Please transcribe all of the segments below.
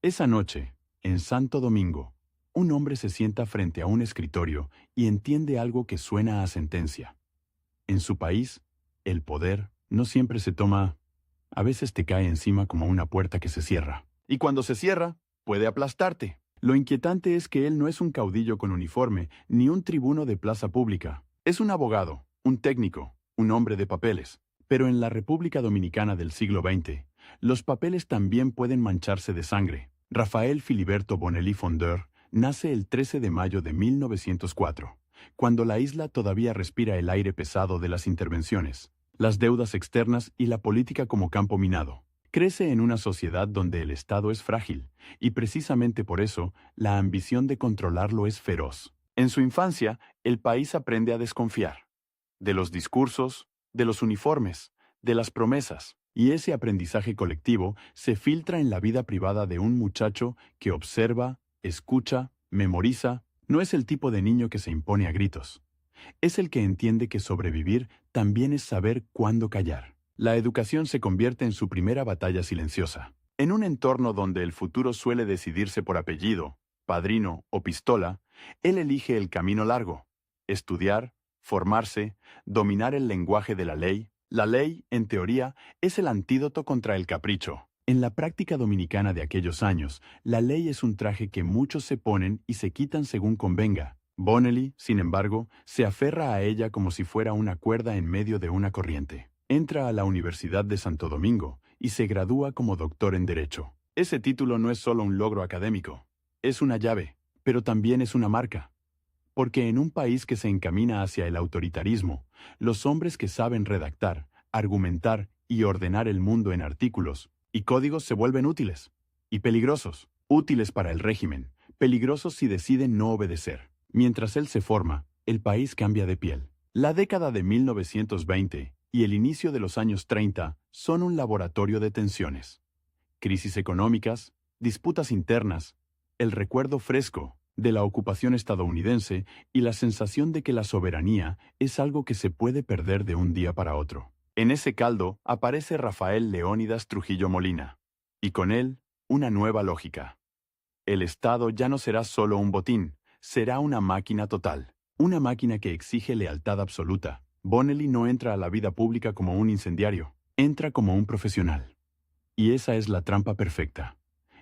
Esa noche, en Santo Domingo, un hombre se sienta frente a un escritorio y entiende algo que suena a sentencia. En su país, el poder no siempre se toma, a veces te cae encima como una puerta que se cierra. Y cuando se cierra, puede aplastarte. Lo inquietante es que él no es un caudillo con uniforme, ni un tribuno de plaza pública. Es un abogado, un técnico, un hombre de papeles. Pero en la República Dominicana del siglo XX, los papeles también pueden mancharse de sangre. Rafael Filiberto Bonelli Fondeur nace el 13 de mayo de 1904, cuando la isla todavía respira el aire pesado de las intervenciones, las deudas externas y la política como campo minado. Crece en una sociedad donde el Estado es frágil, y precisamente por eso, la ambición de controlarlo es feroz. En su infancia, el país aprende a desconfiar de los discursos, de los uniformes, de las promesas, y ese aprendizaje colectivo se filtra en la vida privada de un muchacho que observa, escucha, memoriza. No es el tipo de niño que se impone a gritos. Es el que entiende que sobrevivir también es saber cuándo callar. La educación se convierte en su primera batalla silenciosa. En un entorno donde el futuro suele decidirse por apellido, padrino o pistola, él elige el camino largo: estudiar, formarse, dominar el lenguaje de la ley. La ley, en teoría, es el antídoto contra el capricho. En la práctica dominicana de aquellos años, la ley es un traje que muchos se ponen y se quitan según convenga. Bonelli, sin embargo, se aferra a ella como si fuera una cuerda en medio de una corriente. Entra a la Universidad de Santo Domingo y se gradúa como doctor en Derecho. Ese título no es solo un logro académico, es una llave, pero también es una marca. Porque en un país que se encamina hacia el autoritarismo, los hombres que saben redactar, argumentar y ordenar el mundo en artículos y códigos se vuelven útiles y peligrosos. Útiles para el régimen, peligrosos si deciden no obedecer. Mientras él se forma, el país cambia de piel. La década de 1920 y el inicio de los años 30 son un laboratorio de tensiones. Crisis económicas, disputas internas, el recuerdo fresco de la ocupación estadounidense y la sensación de que la soberanía es algo que se puede perder de un día para otro. En ese caldo aparece Rafael Leónidas Trujillo Molina, y con él, una nueva lógica. El Estado ya no será solo un botín, será una máquina total, una máquina que exige lealtad absoluta. Bonelli no entra a la vida pública como un incendiario, entra como un profesional. Y esa es la trampa perfecta.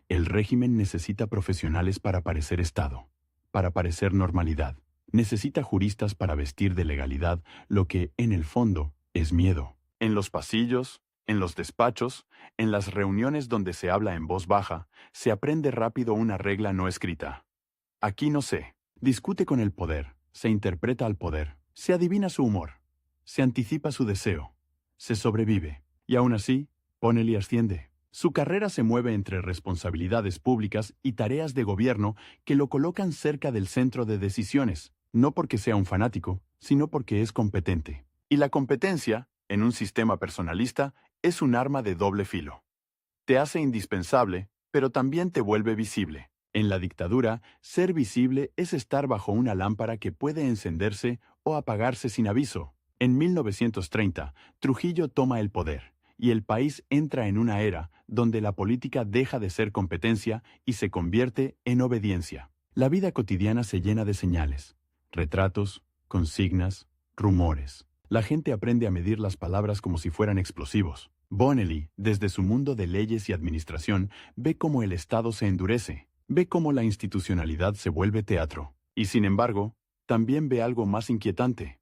El régimen necesita profesionales para parecer Estado, para parecer normalidad. Necesita juristas para vestir de legalidad lo que, en el fondo, es miedo. En los pasillos, en los despachos, en las reuniones donde se habla en voz baja, se aprende rápido una regla no escrita. Aquí no se discute con el poder, se interpreta al poder, se adivina su humor, se anticipa su deseo, se sobrevive. Y aún así, Bonelli asciende. Su carrera se mueve entre responsabilidades públicas y tareas de gobierno que lo colocan cerca del centro de decisiones, no porque sea un fanático, sino porque es competente. Y la competencia, en un sistema personalista, es un arma de doble filo. Te hace indispensable, pero también te vuelve visible. En la dictadura, ser visible es estar bajo una lámpara que puede encenderse o apagarse sin aviso. En 1930, Trujillo toma el poder, y el país entra en una era donde la política deja de ser competencia y se convierte en obediencia. La vida cotidiana se llena de señales, retratos, consignas, rumores. La gente aprende a medir las palabras como si fueran explosivos. Bonelli, desde su mundo de leyes y administración, ve cómo el Estado se endurece, ve cómo la institucionalidad se vuelve teatro. Y sin embargo, también ve algo más inquietante: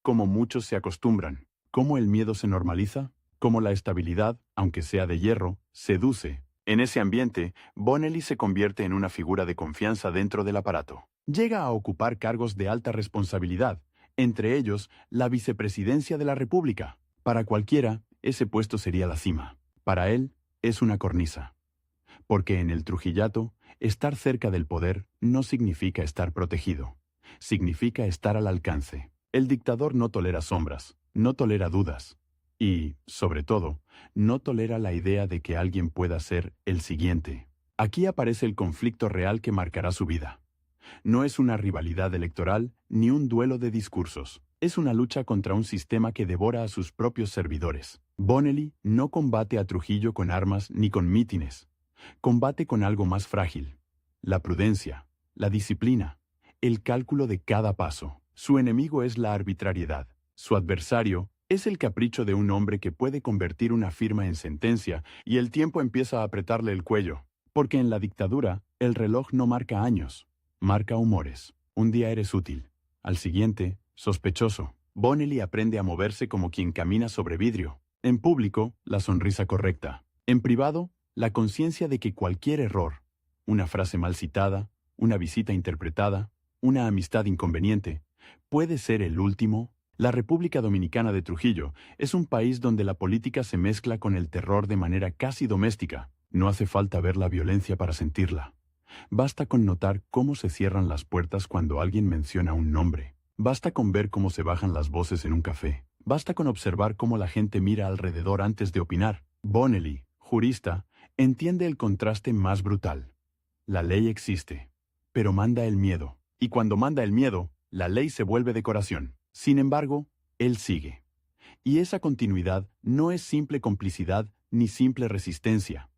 cómo muchos se acostumbran, cómo el miedo se normaliza, cómo la estabilidad, aunque sea de hierro, seduce. En ese ambiente, Bonelli se convierte en una figura de confianza dentro del aparato. Llega a ocupar cargos de alta responsabilidad, entre ellos la vicepresidencia de la República. Para cualquiera, ese puesto sería la cima. Para él, es una cornisa. Porque en el Trujillato, estar cerca del poder no significa estar protegido. Significa estar al alcance. El dictador no tolera sombras, no tolera dudas. Y, sobre todo, no tolera la idea de que alguien pueda ser el siguiente. Aquí aparece el conflicto real que marcará su vida. No es una rivalidad electoral ni un duelo de discursos. Es una lucha contra un sistema que devora a sus propios servidores. Bonelli no combate a Trujillo con armas ni con mítines. combate con algo más frágil: la prudencia, la disciplina, el cálculo de cada paso. Su enemigo es la arbitrariedad. Su adversario es el capricho de un hombre que puede convertir una firma en sentencia y el tiempo empieza a apretarle el cuello. Porque en la dictadura, el reloj no marca años, marca humores. Un día eres útil, al siguiente, sospechoso. Bonelli aprende a moverse como quien camina sobre vidrio. En público, la sonrisa correcta. En privado, la conciencia de que cualquier error, una frase mal citada, una visita interpretada, una amistad inconveniente, puede ser el último. La República Dominicana de Trujillo es un país donde la política se mezcla con el terror de manera casi doméstica. No hace falta ver la violencia para sentirla. Basta con notar cómo se cierran las puertas cuando alguien menciona un nombre. Basta con ver cómo se bajan las voces en un café. Basta con observar cómo la gente mira alrededor antes de opinar. Bonelli, jurista, entiende el contraste más brutal. La ley existe, pero manda el miedo. Y cuando manda el miedo, la ley se vuelve decoración. Sin embargo, él sigue. Y esa continuidad no es simple complicidad ni simple resistencia.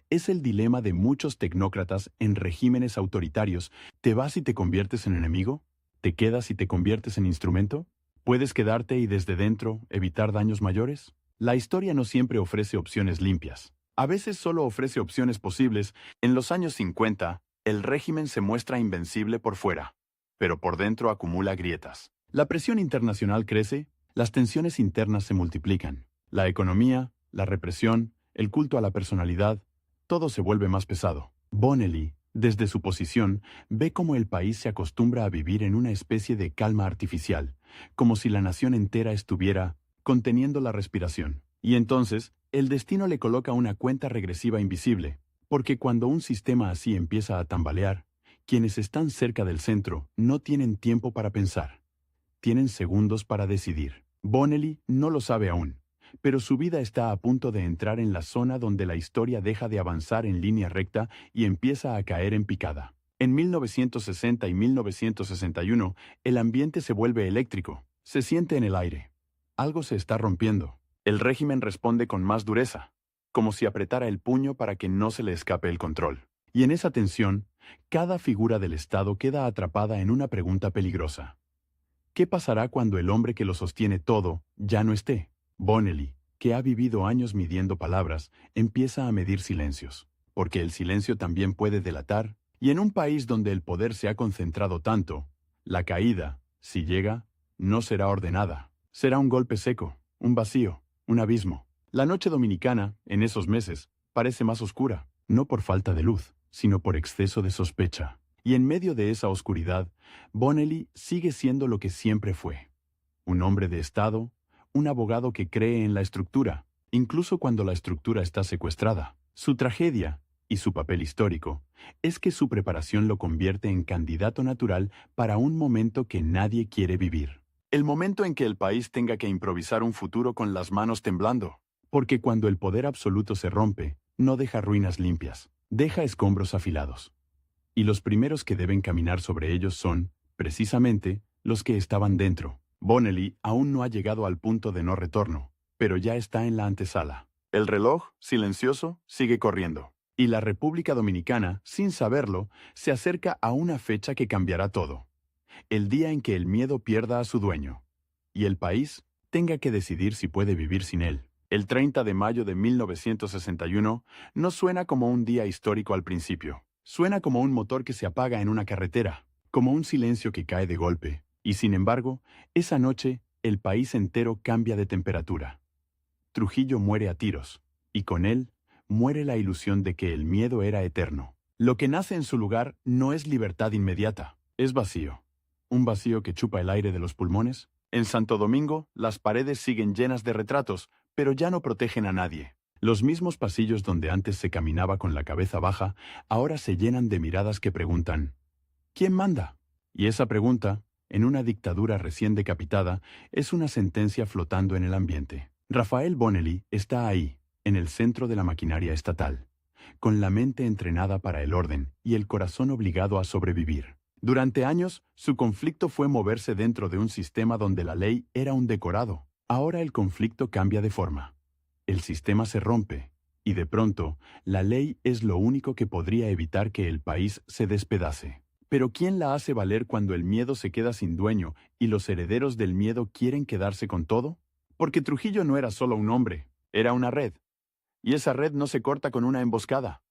Es el dilema de muchos tecnócratas en regímenes autoritarios. ¿Te vas y te conviertes en enemigo? ¿Te quedas y te conviertes en instrumento? ¿Puedes quedarte y desde dentro evitar daños mayores? La historia no siempre ofrece opciones limpias. A veces solo ofrece opciones posibles. En los años 50, el régimen se muestra invencible por fuera, pero por dentro acumula grietas. La presión internacional crece, las tensiones internas se multiplican. La economía, la represión, el culto a la personalidad, todo se vuelve más pesado. Bonelli, desde su posición, ve cómo el país se acostumbra a vivir en una especie de calma artificial, como si la nación entera estuviera conteniendo la respiración. Y entonces, el destino le coloca una cuenta regresiva invisible, porque cuando un sistema así empieza a tambalear, quienes están cerca del centro no tienen tiempo para pensar. Tienen segundos para decidir. Bonelli no lo sabe aún, pero su vida está a punto de entrar en la zona donde la historia deja de avanzar en línea recta y empieza a caer en picada. En 1960 y 1961, el ambiente se vuelve eléctrico. Se siente en el aire. Algo se está rompiendo. El régimen responde con más dureza, como si apretara el puño para que no se le escape el control. Y en esa tensión, cada figura del Estado queda atrapada en una pregunta peligrosa. ¿Qué pasará cuando el hombre que lo sostiene todo ya no esté? Bonelli, que ha vivido años midiendo palabras, empieza a medir silencios, porque el silencio también puede delatar, y en un país donde el poder se ha concentrado tanto, la caída, si llega, no será ordenada. Será un golpe seco, un vacío, un abismo. La noche dominicana, en esos meses, parece más oscura, no por falta de luz, sino por exceso de sospecha. Y en medio de esa oscuridad, Bonelli sigue siendo lo que siempre fue. Un hombre de Estado, un abogado que cree en la estructura, incluso cuando la estructura está secuestrada. Su tragedia, y su papel histórico, es que su preparación lo convierte en candidato natural para un momento que nadie quiere vivir. El momento en que el país tenga que improvisar un futuro con las manos temblando. Porque cuando el poder absoluto se rompe, no deja ruinas limpias, deja escombros afilados. Y los primeros que deben caminar sobre ellos son, precisamente, los que estaban dentro. Bonelli aún no ha llegado al punto de no retorno, pero ya está en la antesala. El reloj, silencioso, sigue corriendo. Y la República Dominicana, sin saberlo, se acerca a una fecha que cambiará todo. El día en que el miedo pierda a su dueño. Y el país tenga que decidir si puede vivir sin él. El 30 de mayo de 1961 no suena como un día histórico al principio. Suena como un motor que se apaga en una carretera, como un silencio que cae de golpe. Y sin embargo, esa noche, el país entero cambia de temperatura. Trujillo muere a tiros, y con él, muere la ilusión de que el miedo era eterno. Lo que nace en su lugar no es libertad inmediata, es vacío. Un vacío que chupa el aire de los pulmones. En Santo Domingo, las paredes siguen llenas de retratos, pero ya no protegen a nadie. Los mismos pasillos donde antes se caminaba con la cabeza baja, ahora se llenan de miradas que preguntan, ¿quién manda? Y esa pregunta, en una dictadura recién decapitada, es una sentencia flotando en el ambiente. Rafael Bonelli está ahí, en el centro de la maquinaria estatal, con la mente entrenada para el orden y el corazón obligado a sobrevivir. Durante años, su conflicto fue moverse dentro de un sistema donde la ley era un decorado. Ahora el conflicto cambia de forma. El sistema se rompe, Y de pronto, la ley es lo único que podría evitar que el país se despedace. Pero ¿quién la hace valer cuando el miedo se queda sin dueño y los herederos del miedo quieren quedarse con todo? Porque Trujillo no era solo un hombre, era una red. Y esa red no se corta con una emboscada.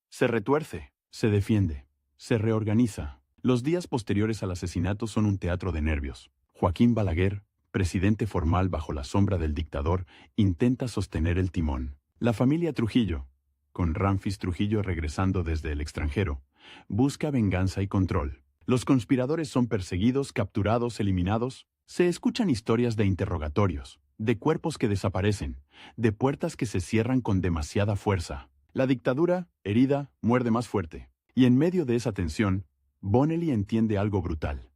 Se retuerce, se defiende, se reorganiza. Los días posteriores al asesinato son un teatro de nervios. Joaquín Balaguer, presidente formal bajo la sombra del dictador, intenta sostener el timón. La familia Trujillo, con Ramfis Trujillo regresando desde el extranjero, busca venganza y control. Los conspiradores son perseguidos, capturados, eliminados. Se escuchan historias de interrogatorios, de cuerpos que desaparecen, de puertas que se cierran con demasiada fuerza. La dictadura, herida, muerde más fuerte. Y en medio de esa tensión, Bonelli entiende algo brutal.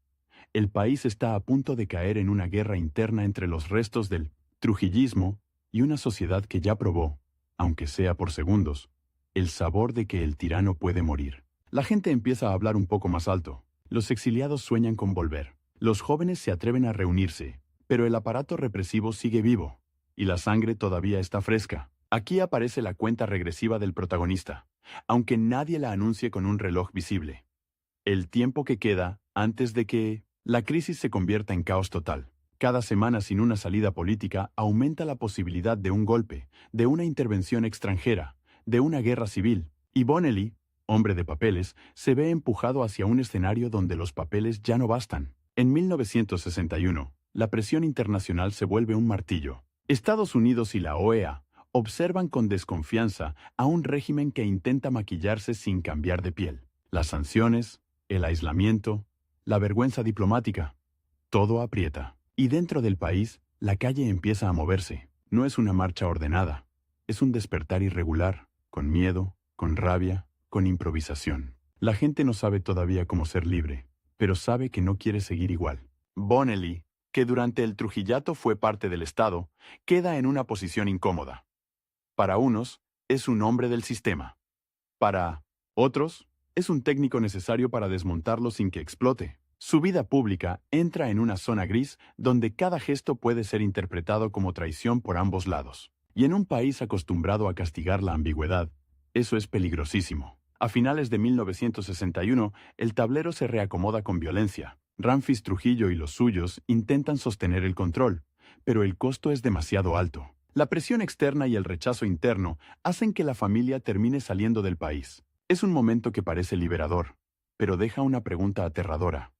El país está a punto de caer en una guerra interna entre los restos del trujillismo y una sociedad que ya probó, aunque sea por segundos, el sabor de que el tirano puede morir. La gente empieza a hablar un poco más alto. Los exiliados sueñan con volver. Los jóvenes se atreven a reunirse, pero el aparato represivo sigue vivo, y la sangre todavía está fresca. Aquí aparece la cuenta regresiva del protagonista, aunque nadie la anuncie con un reloj visible. El tiempo que queda antes de que la crisis se convierta en caos total. Cada semana sin una salida política aumenta la posibilidad de un golpe, de una intervención extranjera, de una guerra civil, y Bonelli, hombre de papeles, se ve empujado hacia un escenario donde los papeles ya no bastan. En 1961, la presión internacional se vuelve un martillo. Estados Unidos y la OEA observan con desconfianza a un régimen que intenta maquillarse sin cambiar de piel. Las sanciones, el aislamiento, la vergüenza diplomática, todo aprieta. Y dentro del país, la calle empieza a moverse. No es una marcha ordenada, es un despertar irregular, con miedo, con rabia, con improvisación. La gente no sabe todavía cómo ser libre, pero sabe que no quiere seguir igual. Bonelli, que durante el Trujillato fue parte del Estado, queda en una posición incómoda. Para unos, es un hombre del sistema. Para otros, es un técnico necesario para desmontarlo sin que explote. Su vida pública entra en una zona gris donde cada gesto puede ser interpretado como traición por ambos lados. Y en un país acostumbrado a castigar la ambigüedad, eso es peligrosísimo. A finales de 1961, el tablero se reacomoda con violencia. Ramfis Trujillo y los suyos intentan sostener el control, pero el costo es demasiado alto. La presión externa y el rechazo interno hacen que la familia termine saliendo del país. Es un momento que parece liberador, pero deja una pregunta aterradora.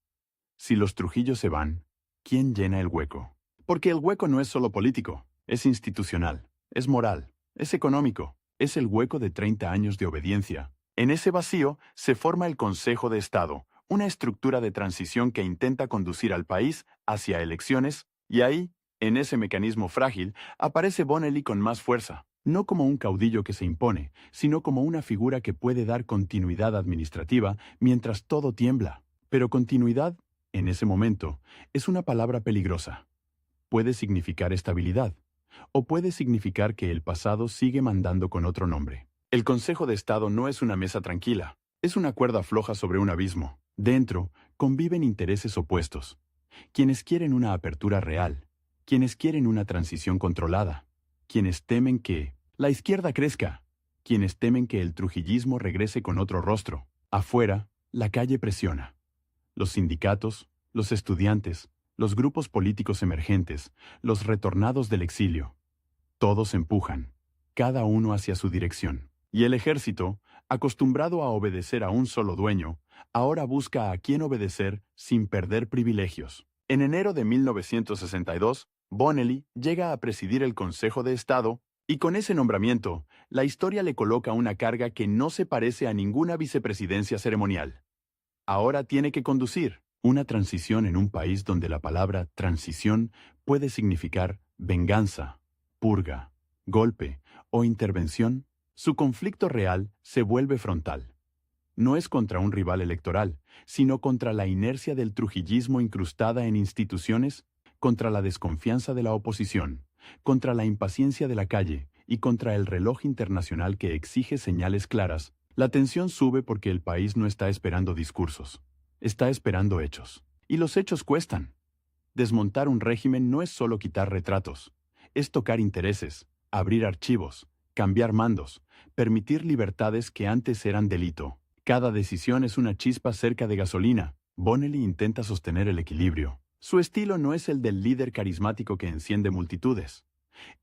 Si los Trujillo se van, ¿quién llena el hueco? Porque el hueco no es solo político, es institucional, es moral, es económico, es el hueco de 30 años de obediencia. En ese vacío se forma el Consejo de Estado, una estructura de transición que intenta conducir al país hacia elecciones, y ahí, en ese mecanismo frágil, aparece Bonelli con más fuerza, no como un caudillo que se impone, sino como una figura que puede dar continuidad administrativa mientras todo tiembla. Pero continuidad, en ese momento, es una palabra peligrosa. Puede significar estabilidad, o puede significar que el pasado sigue mandando con otro nombre. El Consejo de Estado no es una mesa tranquila, es una cuerda floja sobre un abismo. Dentro, conviven intereses opuestos. Quienes quieren una apertura real, quienes quieren una transición controlada, quienes temen que la izquierda crezca, quienes temen que el trujillismo regrese con otro rostro. Afuera, la calle presiona. Los sindicatos, los estudiantes, los grupos políticos emergentes, los retornados del exilio. Todos empujan, cada uno hacia su dirección. Y el ejército, acostumbrado a obedecer a un solo dueño, ahora busca a quién obedecer sin perder privilegios. En enero de 1962, Bonelli llega a presidir el Consejo de Estado, y con ese nombramiento, la historia le coloca una carga que no se parece a ninguna vicepresidencia ceremonial. Ahora tiene que conducir una transición en un país donde la palabra transición puede significar venganza, purga, golpe o intervención. Su conflicto real se vuelve frontal. No es contra un rival electoral, sino contra la inercia del trujillismo incrustada en instituciones, contra la desconfianza de la oposición, contra la impaciencia de la calle y contra el reloj internacional que exige señales claras. La tensión sube porque el país no está esperando discursos, está esperando hechos. Y los hechos cuestan. Desmontar un régimen no es solo quitar retratos, es tocar intereses, abrir archivos, cambiar mandos, permitir libertades que antes eran delito. Cada decisión es una chispa cerca de gasolina. Bonelli intenta sostener el equilibrio. Su estilo no es el del líder carismático que enciende multitudes.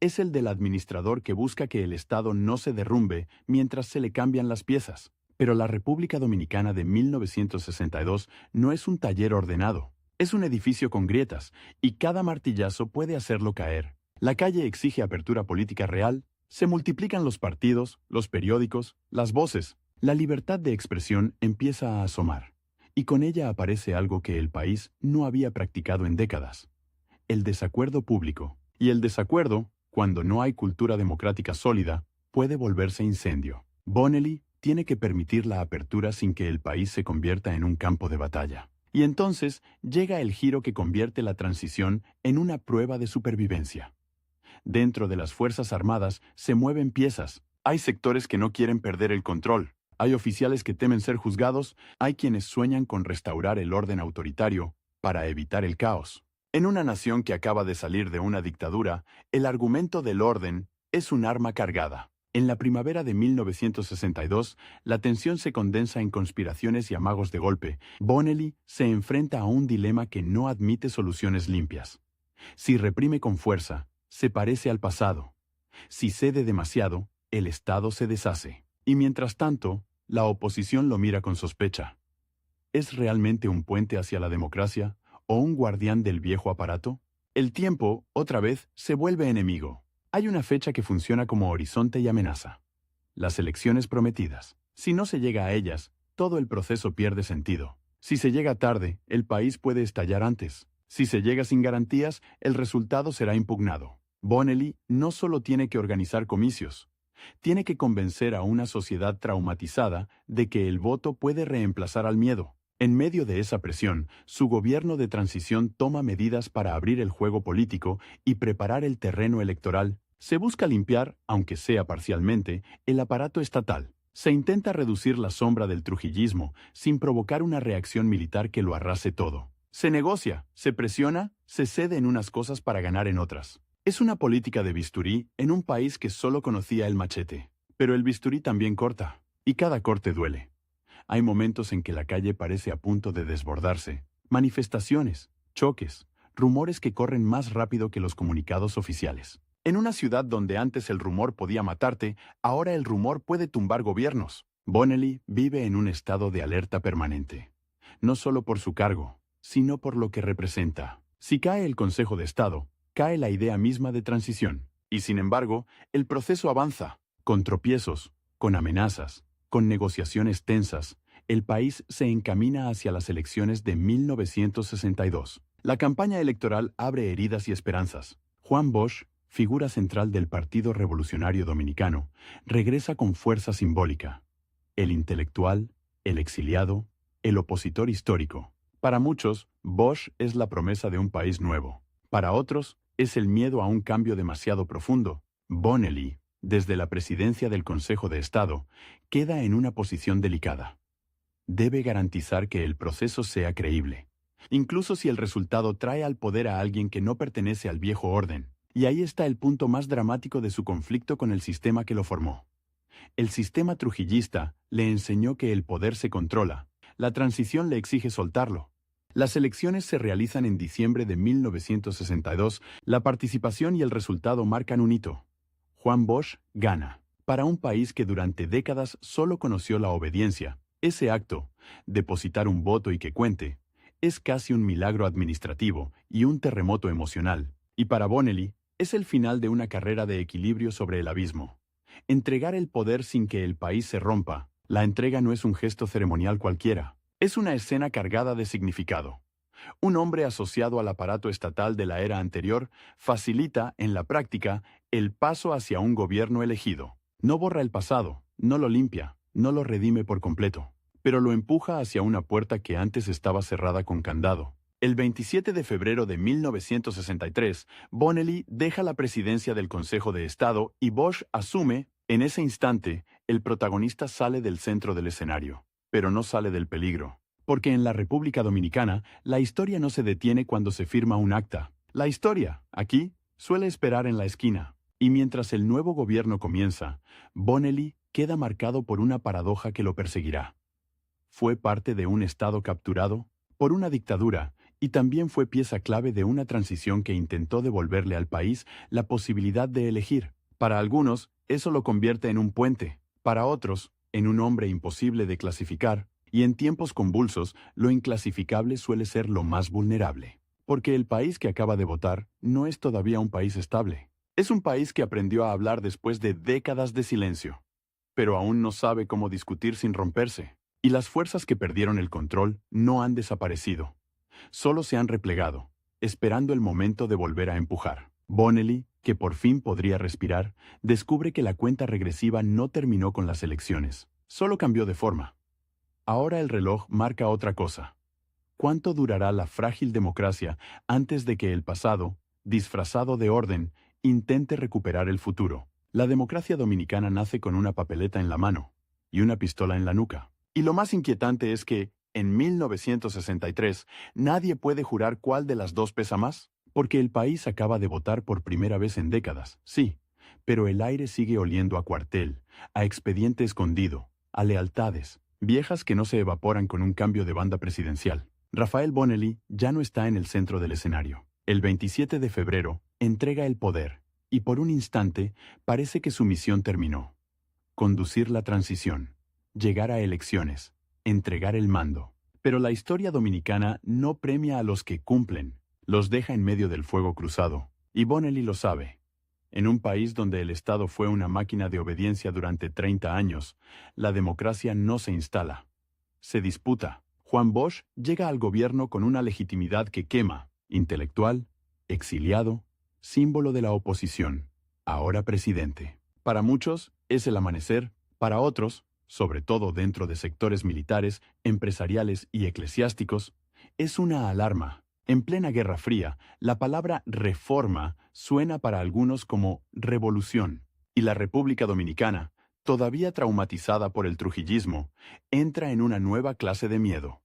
Es el del administrador que busca que el Estado no se derrumbe mientras se le cambian las piezas. Pero la República Dominicana de 1962 no es un taller ordenado. Es un edificio con grietas, y cada martillazo puede hacerlo caer. La calle exige apertura política real, se multiplican los partidos, los periódicos, las voces. La libertad de expresión empieza a asomar, y con ella aparece algo que el país no había practicado en décadas: el desacuerdo público. Y el desacuerdo, cuando no hay cultura democrática sólida, puede volverse incendio. Bonelli tiene que permitir la apertura sin que el país se convierta en un campo de batalla. Y entonces llega el giro que convierte la transición en una prueba de supervivencia. Dentro de las Fuerzas Armadas se mueven piezas. Hay sectores que no quieren perder el control. Hay oficiales que temen ser juzgados. Hay quienes sueñan con restaurar el orden autoritario para evitar el caos. En una nación que acaba de salir de una dictadura, el argumento del orden es un arma cargada. En la primavera de 1962, la tensión se condensa en conspiraciones y amagos de golpe. Bonelli se enfrenta a un dilema que no admite soluciones limpias. Si reprime con fuerza, se parece al pasado. Si cede demasiado, el Estado se deshace. Y mientras tanto, la oposición lo mira con sospecha. ¿Es realmente un puente hacia la democracia o un guardián del viejo aparato? El tiempo, otra vez, se vuelve enemigo. Hay una fecha que funciona como horizonte y amenaza: las elecciones prometidas. Si no se llega a ellas, todo el proceso pierde sentido. Si se llega tarde, el país puede estallar antes. Si se llega sin garantías, el resultado será impugnado. Bonelli no solo tiene que organizar comicios, tiene que convencer a una sociedad traumatizada de que el voto puede reemplazar al miedo. En medio de esa presión, su gobierno de transición toma medidas para abrir el juego político y preparar el terreno electoral. Se busca limpiar, aunque sea parcialmente, el aparato estatal. Se intenta reducir la sombra del trujillismo sin provocar una reacción militar que lo arrase todo. Se negocia, se presiona, se cede en unas cosas para ganar en otras. Es una política de bisturí en un país que solo conocía el machete. Pero el bisturí también corta, y cada corte duele. Hay momentos en que la calle parece a punto de desbordarse. Manifestaciones, choques, rumores que corren más rápido que los comunicados oficiales. En una ciudad donde antes el rumor podía matarte, ahora el rumor puede tumbar gobiernos. Bonelli vive en un estado de alerta permanente. No solo por su cargo, sino por lo que representa. Si cae el Consejo de Estado, cae la idea misma de transición. Y sin embargo, el proceso avanza, con tropiezos, con amenazas, con negociaciones tensas. El país se encamina hacia las elecciones de 1962. La campaña electoral abre heridas y esperanzas. Juan Bosch, figura central del Partido Revolucionario Dominicano, regresa con fuerza simbólica. El intelectual, el exiliado, el opositor histórico. Para muchos, Bosch es la promesa de un país nuevo. Para otros, es el miedo a un cambio demasiado profundo. Bonelli, desde la presidencia del Consejo de Estado, queda en una posición delicada. Debe garantizar que el proceso sea creíble, incluso si el resultado trae al poder a alguien que no pertenece al viejo orden. Y ahí está el punto más dramático de su conflicto con el sistema que lo formó. El sistema trujillista le enseñó que el poder se controla. La transición le exige soltarlo. Las elecciones se realizan en diciembre de 1962. La participación y el resultado marcan un hito. Juan Bosch gana. Para un país que durante décadas solo conoció la obediencia, ese acto, depositar un voto y que cuente, es casi un milagro administrativo y un terremoto emocional. Y para Bonelli, es el final de una carrera de equilibrio sobre el abismo. Entregar el poder sin que el país se rompa. La entrega no es un gesto ceremonial cualquiera. Es una escena cargada de significado. Un hombre asociado al aparato estatal de la era anterior facilita, en la práctica, el paso hacia un gobierno elegido. No borra el pasado, no lo limpia, no lo redime por completo, pero lo empuja hacia una puerta que antes estaba cerrada con candado. El 27 de febrero de 1963, Bonelli deja la presidencia del Consejo de Estado y Bosch asume. En ese instante, el protagonista sale del centro del escenario, pero no sale del peligro. Porque en la República Dominicana, la historia no se detiene cuando se firma un acta. La historia, aquí, suele esperar en la esquina. Y mientras el nuevo gobierno comienza, Bonelli queda marcado por una paradoja que lo perseguirá. Fue parte de un Estado capturado por una dictadura y también fue pieza clave de una transición que intentó devolverle al país la posibilidad de elegir. Para algunos, eso lo convierte en un puente, para otros, en un hombre imposible de clasificar, y en tiempos convulsos, lo inclasificable suele ser lo más vulnerable. Porque el país que acaba de votar no es todavía un país estable. Es un país que aprendió a hablar después de décadas de silencio, pero aún no sabe cómo discutir sin romperse. Y las fuerzas que perdieron el control no han desaparecido. Solo se han replegado, esperando el momento de volver a empujar. Bonelli, que por fin podría respirar, descubre que la cuenta regresiva no terminó con las elecciones. Solo cambió de forma. Ahora el reloj marca otra cosa. ¿Cuánto durará la frágil democracia antes de que el pasado, disfrazado de orden, intente recuperar el futuro? La democracia dominicana nace con una papeleta en la mano y una pistola en la nuca. Y lo más inquietante es que, en 1963, nadie puede jurar cuál de las dos pesa más, porque el país acaba de votar por primera vez en décadas, sí, pero el aire sigue oliendo a cuartel, a expediente escondido, a lealtades, viejas que no se evaporan con un cambio de banda presidencial. Rafael Bonelli ya no está en el centro del escenario. El 27 de febrero, entrega el poder, y por un instante parece que su misión terminó. Conducir la transición. Llegar a elecciones, entregar el mando. Pero la historia dominicana no premia a los que cumplen, los deja en medio del fuego cruzado. Y Bonelli lo sabe. En un país donde el Estado fue una máquina de obediencia durante 30 años, la democracia no se instala. Se disputa. Juan Bosch llega al gobierno con una legitimidad que quema, intelectual, exiliado, símbolo de la oposición, ahora presidente. Para muchos es el amanecer, para otros, sobre todo dentro de sectores militares, empresariales y eclesiásticos, es una alarma. En plena Guerra Fría, la palabra reforma suena para algunos como revolución, y la República Dominicana, todavía traumatizada por el trujillismo, entra en una nueva clase de miedo.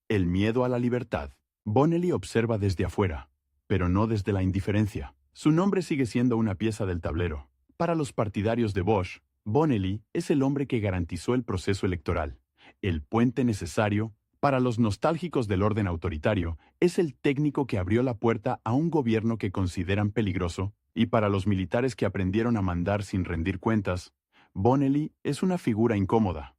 El miedo a la libertad. Bonelli observa desde afuera, pero no desde la indiferencia. Su nombre sigue siendo una pieza del tablero. Para los partidarios de Bosch, Bonelli es el hombre que garantizó el proceso electoral, el puente necesario. Para los nostálgicos del orden autoritario, es el técnico que abrió la puerta a un gobierno que consideran peligroso, y para los militares que aprendieron a mandar sin rendir cuentas, Bonelli es una figura incómoda.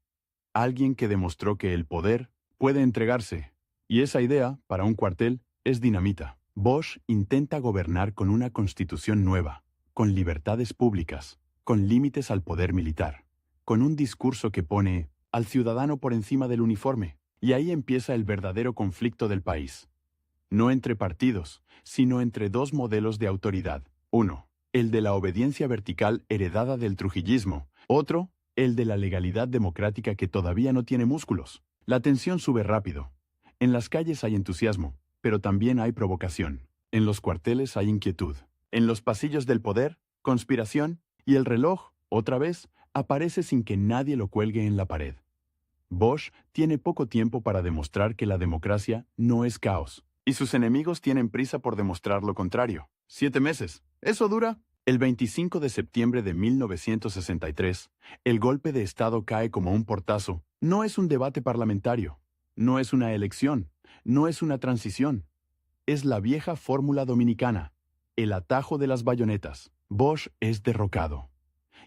Alguien que demostró que el poder puede entregarse, y esa idea, para un cuartel, es dinamita. Bosch intenta gobernar con una constitución nueva, con libertades públicas, con límites al poder militar, con un discurso que pone al ciudadano por encima del uniforme. Y ahí empieza el verdadero conflicto del país. No entre partidos, sino entre dos modelos de autoridad. Uno, el de la obediencia vertical heredada del trujillismo. Otro, el de la legalidad democrática que todavía no tiene músculos. La tensión sube rápido. En las calles hay entusiasmo, pero también hay provocación. En los cuarteles hay inquietud. En los pasillos del poder, conspiración, y el reloj, otra vez, aparece sin que nadie lo cuelgue en la pared. Bosch tiene poco tiempo para demostrar que la democracia no es caos, y sus enemigos tienen prisa por demostrar lo contrario. 7 meses. ¿Eso dura? El 25 de septiembre de 1963, el golpe de Estado cae como un portazo. No es un debate parlamentario, no es una elección, no es una transición. Es la vieja fórmula dominicana, el atajo de las bayonetas. Bosch es derrocado.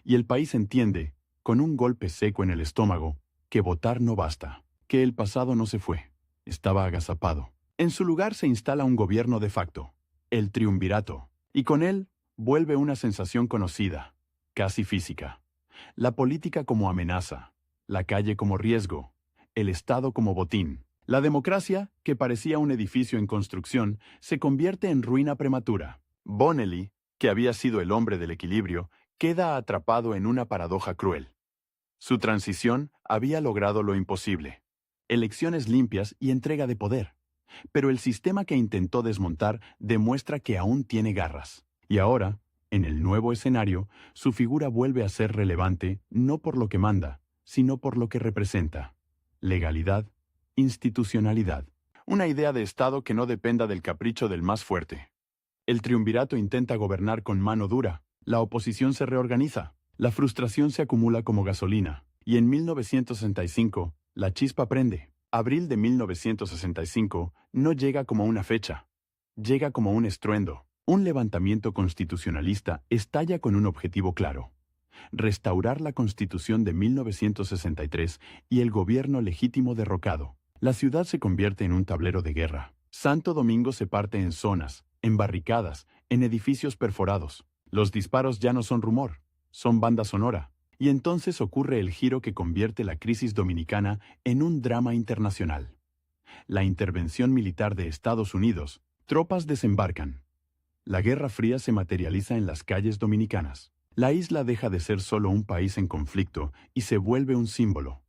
Y el país entiende, con un golpe seco en el estómago, que votar no basta, que el pasado no se fue, estaba agazapado. En su lugar se instala un gobierno de facto, el triunvirato, y con él vuelve una sensación conocida, casi física. La política como amenaza, la calle como riesgo, el Estado como botín. La democracia, que parecía un edificio en construcción, se convierte en ruina prematura. Bonelli, que había sido el hombre del equilibrio, queda atrapado en una paradoja cruel. Su transición había logrado lo imposible: elecciones limpias y entrega de poder. Pero el sistema que intentó desmontar demuestra que aún tiene garras. Y ahora, en el nuevo escenario, su figura vuelve a ser relevante no por lo que manda, sino por lo que representa: legalidad, institucionalidad. Una idea de Estado que no dependa del capricho del más fuerte. El triunvirato intenta gobernar con mano dura, La oposición se reorganiza. La frustración se acumula como gasolina. Y en 1965, la chispa prende. Abril de 1965 no llega como una fecha. Llega como un estruendo. Un levantamiento constitucionalista estalla con un objetivo claro: restaurar la Constitución de 1963 y el gobierno legítimo derrocado. La ciudad se convierte en un tablero de guerra. Santo Domingo se parte en zonas, en barricadas, en edificios perforados. Los disparos ya no son rumor, son banda sonora. Y entonces ocurre el giro que convierte la crisis dominicana en un drama internacional. La intervención militar de Estados Unidos. Tropas desembarcan. La Guerra Fría se materializa en las calles dominicanas. La isla deja de ser solo un país en conflicto y se vuelve un símbolo.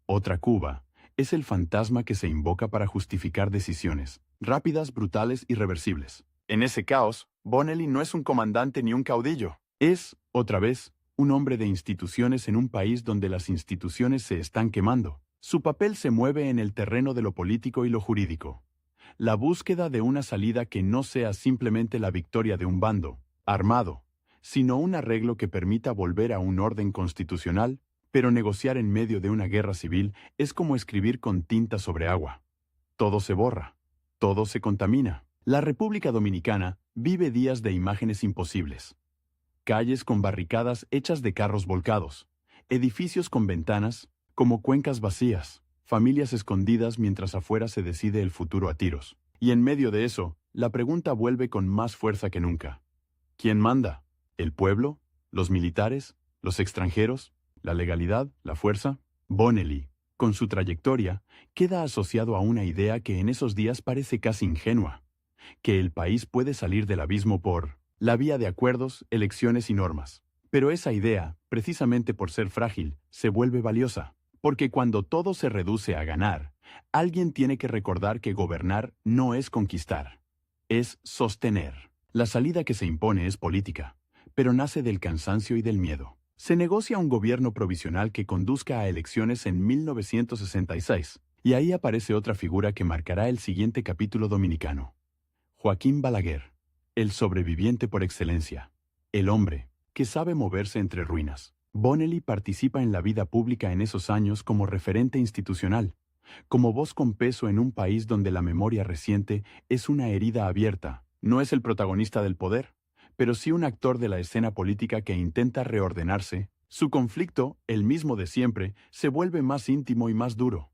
Otra Cuba es el fantasma que se invoca para justificar decisiones rápidas, brutales y irreversibles. En ese caos, Bonelli no es un comandante ni un caudillo. Es, otra vez, un hombre de instituciones en un país donde las instituciones se están quemando. Su papel se mueve en el terreno de lo político y lo jurídico. La búsqueda de una salida que no sea simplemente la victoria de un bando armado, sino un arreglo que permita volver a un orden constitucional, pero negociar en medio de una guerra civil es como escribir con tinta sobre agua. Todo se borra, todo se contamina. La República Dominicana vive días de imágenes imposibles. Calles con barricadas hechas de carros volcados, edificios con ventanas, como cuencas vacías, familias escondidas mientras afuera se decide el futuro a tiros. Y en medio de eso, la pregunta vuelve con más fuerza que nunca. ¿Quién manda? ¿El pueblo? ¿Los militares? ¿Los extranjeros? ¿La legalidad? ¿La fuerza? Bonelli, con su trayectoria, queda asociado a una idea que en esos días parece casi ingenua: que el país puede salir del abismo por la vía de acuerdos, elecciones y normas. Pero esa idea, precisamente por ser frágil, se vuelve valiosa, porque cuando todo se reduce a ganar, alguien tiene que recordar que gobernar no es conquistar, es sostener. La salida que se impone es política, pero nace del cansancio y del miedo. Se negocia un gobierno provisional que conduzca a elecciones en 1966, y ahí aparece otra figura que marcará el siguiente capítulo dominicano: Joaquín Balaguer, el sobreviviente por excelencia, el hombre que sabe moverse entre ruinas. Bonelli participa en la vida pública en esos años como referente institucional, como voz con peso en un país donde la memoria reciente es una herida abierta. No es el protagonista del poder, pero sí un actor de la escena política que intenta reordenarse. Su conflicto, el mismo de siempre, se vuelve más íntimo y más duro.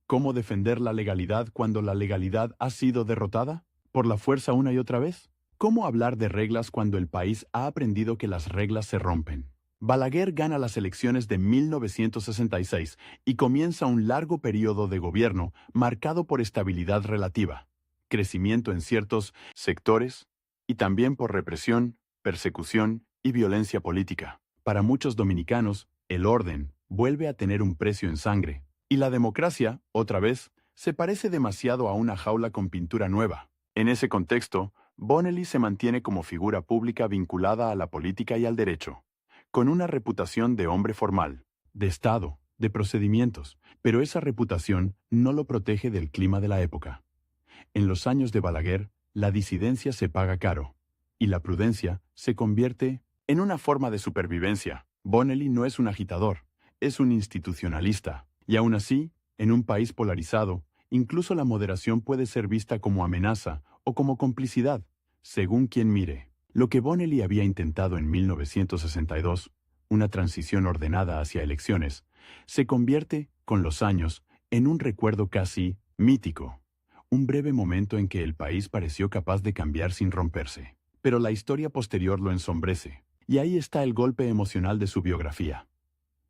¿Cómo defender la legalidad cuando la legalidad ha sido derrotada por la fuerza una y otra vez? ¿Cómo hablar de reglas cuando el país ha aprendido que las reglas se rompen? Balaguer gana las elecciones de 1966 y comienza un largo periodo de gobierno marcado por estabilidad relativa, crecimiento en ciertos sectores y también por represión, persecución y violencia política. Para muchos dominicanos, el orden vuelve a tener un precio en sangre, y la democracia, otra vez, se parece demasiado a una jaula con pintura nueva. En ese contexto, Bonelli se mantiene como figura pública vinculada a la política y al derecho, con una reputación de hombre formal, de Estado, de procedimientos, pero esa reputación no lo protege del clima de la época. En los años de Balaguer, la disidencia se paga caro, y la prudencia se convierte en una forma de supervivencia. Bonelli no es un agitador, es un institucionalista, y aún así, en un país polarizado, incluso la moderación puede ser vista como amenaza o como complicidad, según quien mire. Lo que Bonelli había intentado en 1962, una transición ordenada hacia elecciones, se convierte, con los años, en un recuerdo casi mítico. Un breve momento en que el país pareció capaz de cambiar sin romperse. Pero la historia posterior lo ensombrece, y ahí está el golpe emocional de su biografía.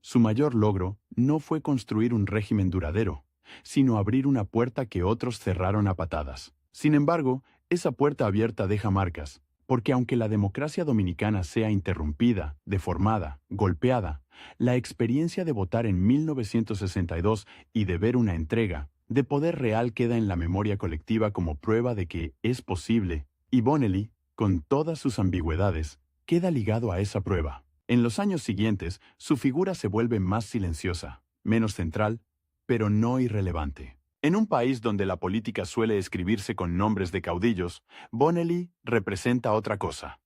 Su mayor logro no fue construir un régimen duradero, sino abrir una puerta que otros cerraron a patadas. Sin embargo, esa puerta abierta deja marcas, porque aunque la democracia dominicana sea interrumpida, deformada, golpeada, la experiencia de votar en 1962 y de ver una entrega de poder real queda en la memoria colectiva como prueba de que es posible, y Bonelli, con todas sus ambigüedades, queda ligado a esa prueba. En los años siguientes, su figura se vuelve más silenciosa, menos central, pero no irrelevante. En un país donde la política suele escribirse con nombres de caudillos, Bonelli representa otra cosa: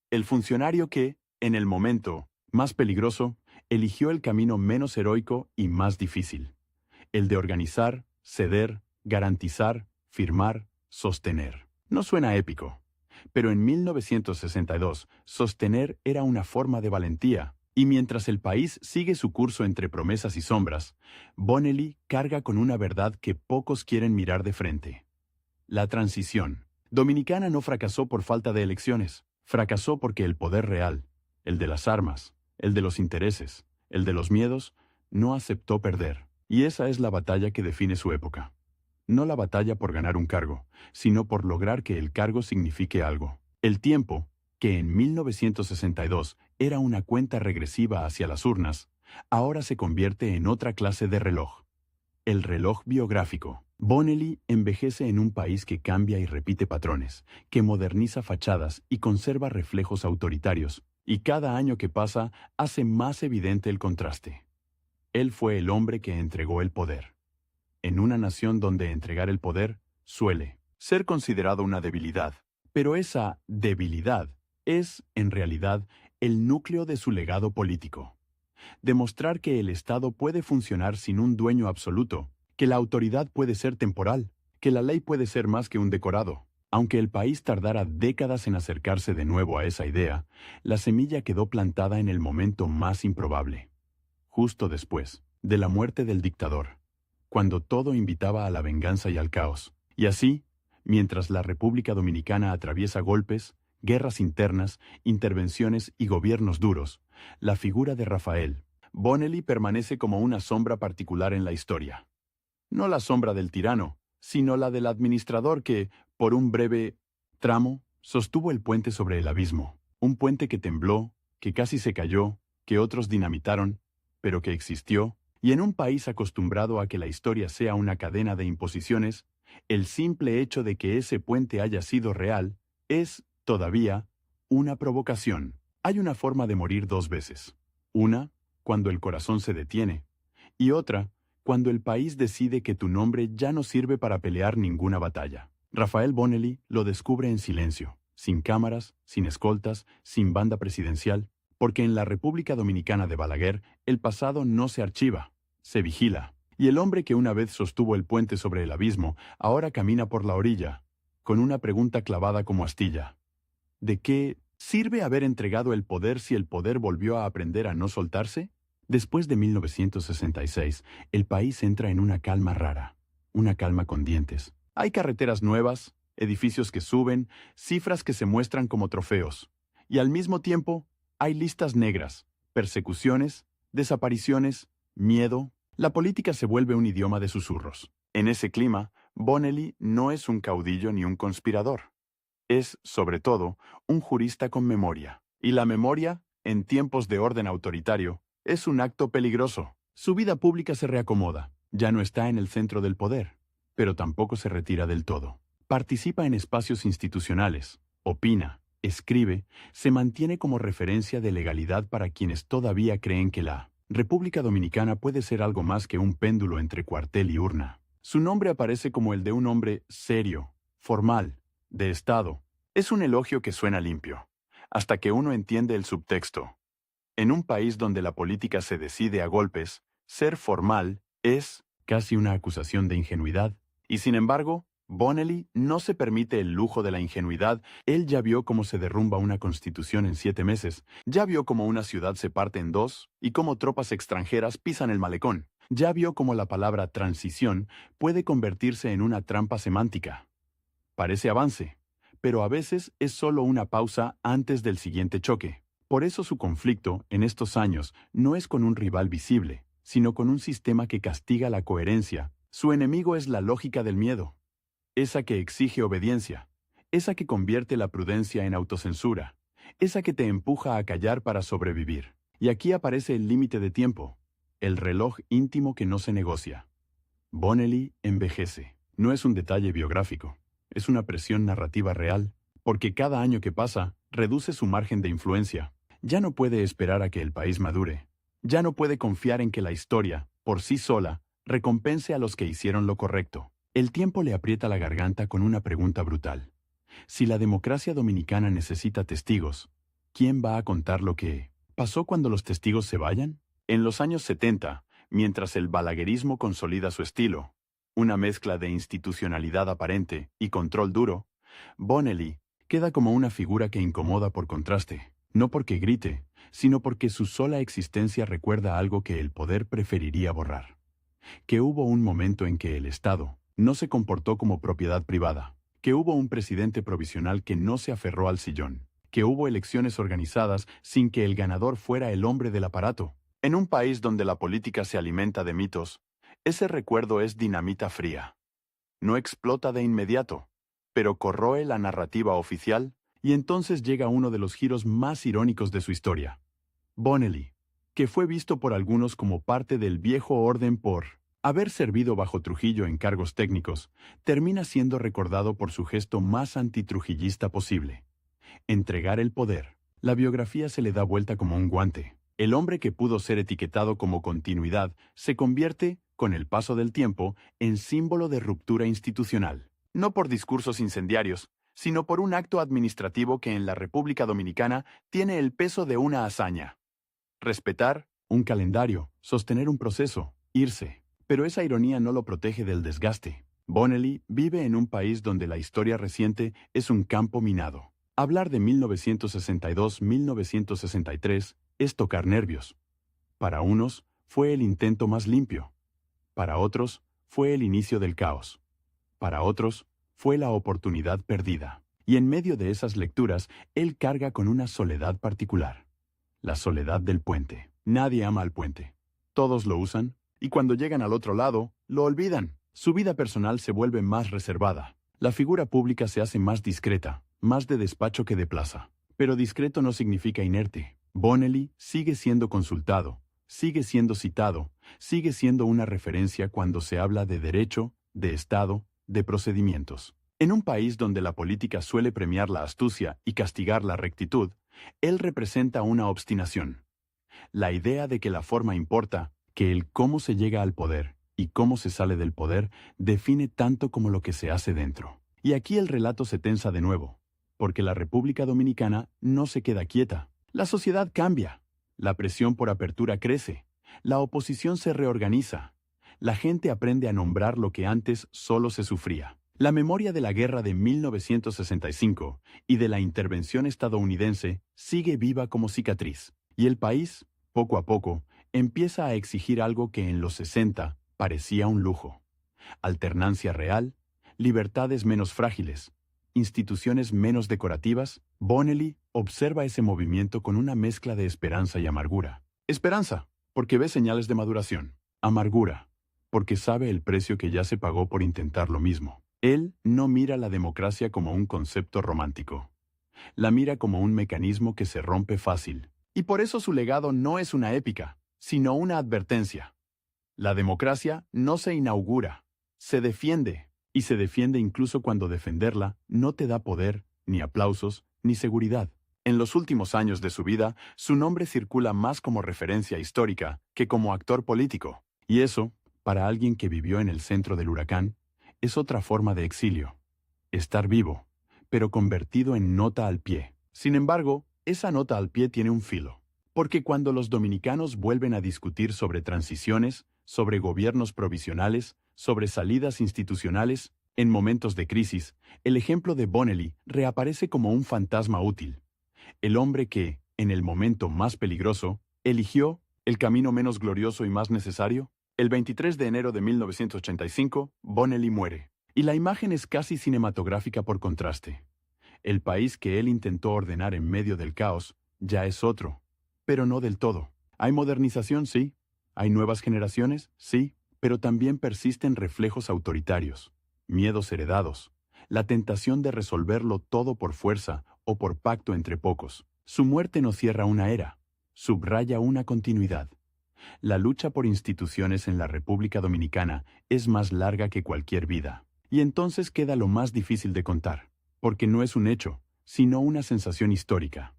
El funcionario que, en el momento más peligroso, eligió el camino menos heroico y más difícil, el de organizar, ceder, garantizar, firmar, sostener. No suena épico, pero en 1962, sostener era una forma de valentía, y mientras el país sigue su curso entre promesas y sombras, Bonelli carga con una verdad que pocos quieren mirar de frente. La transición dominicana no fracasó por falta de elecciones, fracasó porque el poder real, el de las armas, el de los intereses, el de los miedos, no aceptó perder. Y esa es la batalla que define su época. No la batalla por ganar un cargo, sino por lograr que el cargo signifique algo. El tiempo, que en 1962 era una cuenta regresiva hacia las urnas, ahora se convierte en otra clase de reloj. El reloj biográfico. Bonelli envejece en un país que cambia y repite patrones, que moderniza fachadas y conserva reflejos autoritarios, y cada año que pasa hace más evidente el contraste. Él fue el hombre que entregó el poder. En una nación donde entregar el poder suele ser considerado una debilidad, pero esa debilidad es, en realidad, el núcleo de su legado político. Demostrar que el Estado puede funcionar sin un dueño absoluto, que la autoridad puede ser temporal, que la ley puede ser más que un decorado. Aunque el país tardara décadas en acercarse de nuevo a esa idea, la semilla quedó plantada en el momento más improbable. Justo después de la muerte del dictador, cuando todo invitaba a la venganza y al caos. Y así, mientras la República Dominicana atraviesa golpes, guerras internas, intervenciones y gobiernos duros, la figura de Rafael Bonelli permanece como una sombra particular en la historia. No la sombra del tirano, sino la del administrador que, por un breve tramo, sostuvo el puente sobre el abismo. Un puente que tembló, que casi se cayó, que otros dinamitaron, pero que existió, y en un país acostumbrado a que la historia sea una cadena de imposiciones, el simple hecho de que ese puente haya sido real es, todavía, una provocación. Hay una forma de morir dos veces. Una, cuando el corazón se detiene, y otra, cuando el país decide que tu nombre ya no sirve para pelear ninguna batalla. Rafael Bonelli lo descubre en silencio, sin cámaras, sin escoltas, sin banda presidencial, porque en la República Dominicana de Balaguer el pasado no se archiva, se vigila. Y el hombre que una vez sostuvo el puente sobre el abismo, ahora camina por la orilla, con una pregunta clavada como astilla. ¿De qué sirve haber entregado el poder si el poder volvió a aprender a no soltarse? Después de 1966, el país entra en una calma rara, una calma con dientes. Hay carreteras nuevas, edificios que suben, cifras que se muestran como trofeos. Y al mismo tiempo, hay listas negras, persecuciones, desapariciones, miedo. La política se vuelve un idioma de susurros. En ese clima, Bonelli no es un caudillo ni un conspirador. Es, sobre todo, un jurista con memoria. Y la memoria, en tiempos de orden autoritario, es un acto peligroso. Su vida pública se reacomoda. Ya no está en el centro del poder, pero tampoco se retira del todo. Participa en espacios institucionales, opina, escribe, se mantiene como referencia de legalidad para quienes todavía creen que la República Dominicana puede ser algo más que un péndulo entre cuartel y urna. Su nombre aparece como el de un hombre serio, formal, de Estado. Es un elogio que suena limpio, hasta que uno entiende el subtexto. En un país donde la política se decide a golpes, ser formal es casi una acusación de ingenuidad. Y sin embargo, Bonelli no se permite el lujo de la ingenuidad. Él ya vio cómo se derrumba una constitución en 7 meses, ya vio cómo una ciudad se parte en dos y cómo tropas extranjeras pisan el malecón. Ya vio cómo la palabra transición puede convertirse en una trampa semántica. Parece avance, pero a veces es solo una pausa antes del siguiente choque. Por eso su conflicto, en estos años, no es con un rival visible, sino con un sistema que castiga la coherencia. Su enemigo es la lógica del miedo, esa que exige obediencia, esa que convierte la prudencia en autocensura, esa que te empuja a callar para sobrevivir. Y aquí aparece el límite de tiempo, el reloj íntimo que no se negocia. Bonelli envejece. No es un detalle biográfico, es una presión narrativa real, porque cada año que pasa reduce su margen de influencia. Ya no puede esperar a que el país madure. Ya no puede confiar en que la historia, por sí sola, recompense a los que hicieron lo correcto. El tiempo le aprieta la garganta con una pregunta brutal. Si la democracia dominicana necesita testigos, ¿quién va a contar lo que pasó cuando los testigos se vayan? En los años 70, mientras el balaguerismo consolida su estilo, una mezcla de institucionalidad aparente y control duro, Bonelli queda como una figura que incomoda por contraste, no porque grite, sino porque su sola existencia recuerda algo que el poder preferiría borrar. Que hubo un momento en que el Estado no se comportó como propiedad privada, que hubo un presidente provisional que no se aferró al sillón, que hubo elecciones organizadas sin que el ganador fuera el hombre del aparato. En un país donde la política se alimenta de mitos, ese recuerdo es dinamita fría. No explota de inmediato, pero corroe la narrativa oficial y entonces llega uno de los giros más irónicos de su historia. Bonelli, que fue visto por algunos como parte del viejo orden por haber servido bajo Trujillo en cargos técnicos, termina siendo recordado por su gesto más antitrujillista posible: entregar el poder. La biografía se le da vuelta como un guante. El hombre que pudo ser etiquetado como continuidad se convierte, con el paso del tiempo, en símbolo de ruptura institucional. No por discursos incendiarios, sino por un acto administrativo que en la República Dominicana tiene el peso de una hazaña. Respetar un calendario, sostener un proceso, irse. Pero esa ironía no lo protege del desgaste. Bonelli vive en un país donde la historia reciente es un campo minado. Hablar de 1962-1963 es tocar nervios. Para unos, fue el intento más limpio. Para otros, fue el inicio del caos. Para otros, fue la oportunidad perdida. Y en medio de esas lecturas, él carga con una soledad particular. La soledad del puente. Nadie ama al puente. Todos lo usan, y cuando llegan al otro lado, lo olvidan. Su vida personal se vuelve más reservada. La figura pública se hace más discreta, más de despacho que de plaza. Pero discreto no significa inerte. Bonelli sigue siendo consultado, sigue siendo citado, sigue siendo una referencia cuando se habla de derecho, de Estado, de procedimientos. En un país donde la política suele premiar la astucia y castigar la rectitud, él representa una obstinación. La idea de que la forma importa, que el cómo se llega al poder y cómo se sale del poder define tanto como lo que se hace dentro. Y aquí el relato se tensa de nuevo, porque la República Dominicana no se queda quieta. La sociedad cambia, la presión por apertura crece, la oposición se reorganiza, la gente aprende a nombrar lo que antes solo se sufría. La memoria de la guerra de 1965 y de la intervención estadounidense sigue viva como cicatriz, y el país, poco a poco, empieza a exigir algo que en los 60 parecía un lujo: alternancia real, libertades menos frágiles, instituciones menos decorativas. Bonelli observa ese movimiento con una mezcla de esperanza y amargura. Esperanza, porque ve señales de maduración. Amargura, porque sabe el precio que ya se pagó por intentar lo mismo. Él no mira la democracia como un concepto romántico. La mira como un mecanismo que se rompe fácil. Y por eso su legado no es una épica, sino una advertencia. La democracia no se inaugura, se defiende, y se defiende incluso cuando defenderla no te da poder, ni aplausos, ni seguridad. En los últimos años de su vida, su nombre circula más como referencia histórica que como actor político. Y eso, para alguien que vivió en el centro del huracán, es otra forma de exilio. Estar vivo, pero convertido en nota al pie. Sin embargo, esa nota al pie tiene un filo. Porque cuando los dominicanos vuelven a discutir sobre transiciones, sobre gobiernos provisionales, sobre salidas institucionales, en momentos de crisis, el ejemplo de Bonelli reaparece como un fantasma útil. El hombre que, en el momento más peligroso, eligió el camino menos glorioso y más necesario. El 23 de enero de 1985, Bonelli muere. Y la imagen es casi cinematográfica por contraste. El país que él intentó ordenar en medio del caos ya es otro, pero no del todo. Hay modernización, sí. Hay nuevas generaciones, sí, pero también persisten reflejos autoritarios, miedos heredados, la tentación de resolverlo todo por fuerza o por pacto entre pocos. Su muerte no cierra una era, subraya una continuidad. La lucha por instituciones en la República Dominicana es más larga que cualquier vida. Y entonces queda lo más difícil de contar, porque no es un hecho, sino una sensación histórica.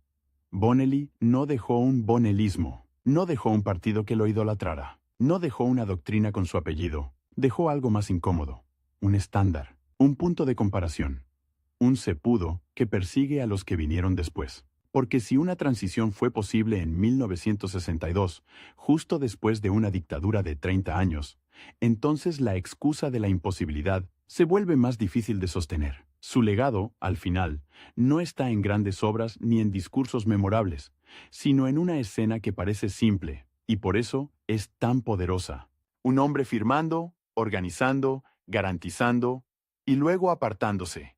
Bonelli no dejó un bonelismo, no dejó un partido que lo idolatrara, no dejó una doctrina con su apellido, dejó algo más incómodo, un estándar, un punto de comparación, un se pudo que persigue a los que vinieron después. Porque si una transición fue posible en 1962, justo después de una dictadura de 30 años, entonces la excusa de la imposibilidad se vuelve más difícil de sostener. Su legado, al final, no está en grandes obras ni en discursos memorables, sino en una escena que parece simple, y por eso es tan poderosa. Un hombre firmando, organizando, garantizando, y luego apartándose.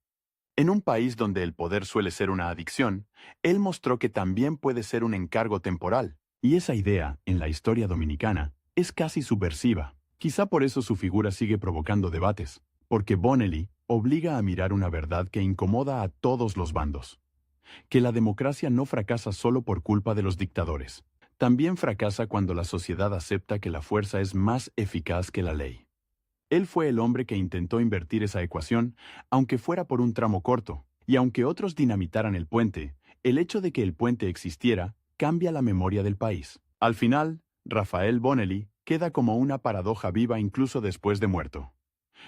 En un país donde el poder suele ser una adicción, él mostró que también puede ser un encargo temporal. Y esa idea, en la historia dominicana, es casi subversiva. Quizá por eso su figura sigue provocando debates, porque Bonelli obliga a mirar una verdad que incomoda a todos los bandos. Que la democracia no fracasa solo por culpa de los dictadores. También fracasa cuando la sociedad acepta que la fuerza es más eficaz que la ley. Él fue el hombre que intentó invertir esa ecuación, aunque fuera por un tramo corto, y aunque otros dinamitaran el puente, el hecho de que el puente existiera cambia la memoria del país. Al final, Rafael Bonelli queda como una paradoja viva incluso después de muerto.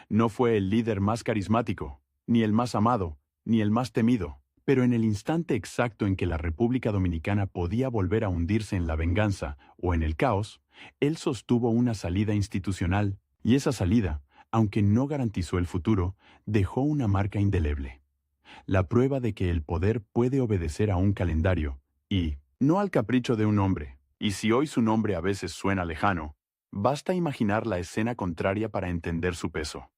No fue el líder más carismático, ni el más amado, ni el más temido, pero en el instante exacto en que la República Dominicana podía volver a hundirse en la venganza o en el caos, él sostuvo una salida institucional. Y esa salida, aunque no garantizó el futuro, dejó una marca indeleble. La prueba de que el poder puede obedecer a un calendario, y no al capricho de un hombre. Y si hoy su nombre a veces suena lejano, basta imaginar la escena contraria para entender su peso.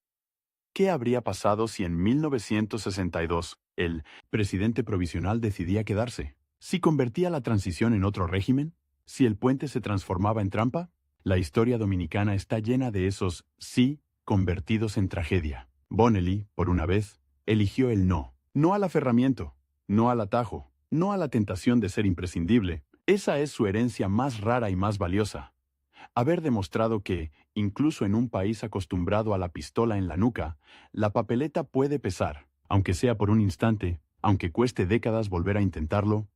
¿Qué habría pasado si en 1962 el presidente provisional decidía quedarse? ¿Si convertía la transición en otro régimen? ¿Si el puente se transformaba en trampa? La historia dominicana está llena de esos sí convertidos en tragedia. Bonelli, por una vez, eligió el no. No al aferramiento, no al atajo, no a la tentación de ser imprescindible. Esa es su herencia más rara y más valiosa. Haber demostrado que, incluso en un país acostumbrado a la pistola en la nuca, la papeleta puede pesar, aunque sea por un instante, aunque cueste décadas volver a intentarlo,